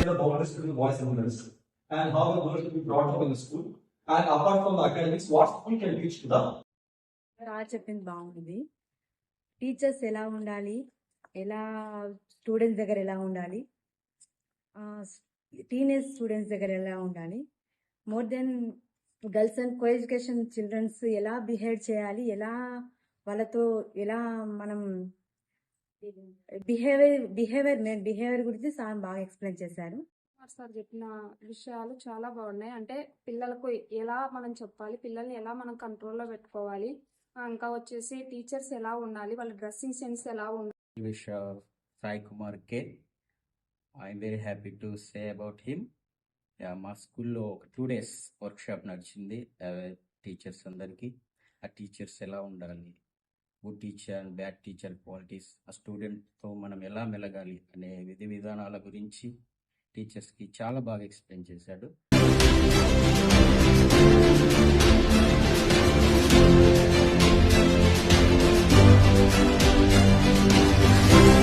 the boundaries between boys and girls, and how a girl should be brought up in the school, and apart from the academics, what school can teach to the. చెప్పింది బాగుంది. Teachers ఎలా ఉండాలి, ఎలా students దగ్గర ఎలా ఉండాలి, teenage students దగ్గర ఎలా ఉండాలి, more than girls and coeducation childrens ఎలా బిహేవ్ చేయాలి, ఎలా వాళ్ళతో ఎలా మనం బిహేవియర్ గురించి సార్ బాగా ఎక్స్ప్లెయిన్ చేశారు. సార్ చెప్పిన విషయాలు చాలా బాగున్నాయి. అంటే పిల్లలకు ఎలా మనం చెప్పాలి, పిల్లల్ని ఎలా మనం కంట్రోల్లో పెట్టుకోవాలి, ఇంకా వచ్చేసి టీచర్స్ ఎలా ఉండాలి, వాళ్ళ డ్రెస్సింగ్ సెన్స్ ఎలా ఉండాలి. Wish Sai Kumar K. I'm very happy to say about him. మా స్కూల్లో ఒక 2 days వర్క్షాప్ నడిచింది టీచర్స్ అందరికీ. ఆ టీచర్స్ ఎలా ఉండాలి, good teacher and bad teacher qualities, ఆ స్టూడెంట్తో మనం ఎలా మెలగాలి అనే విధి విధానాల గురించి టీచర్స్కి చాలా బాగా ఎక్స్ప్లెయిన్ చేశాడు.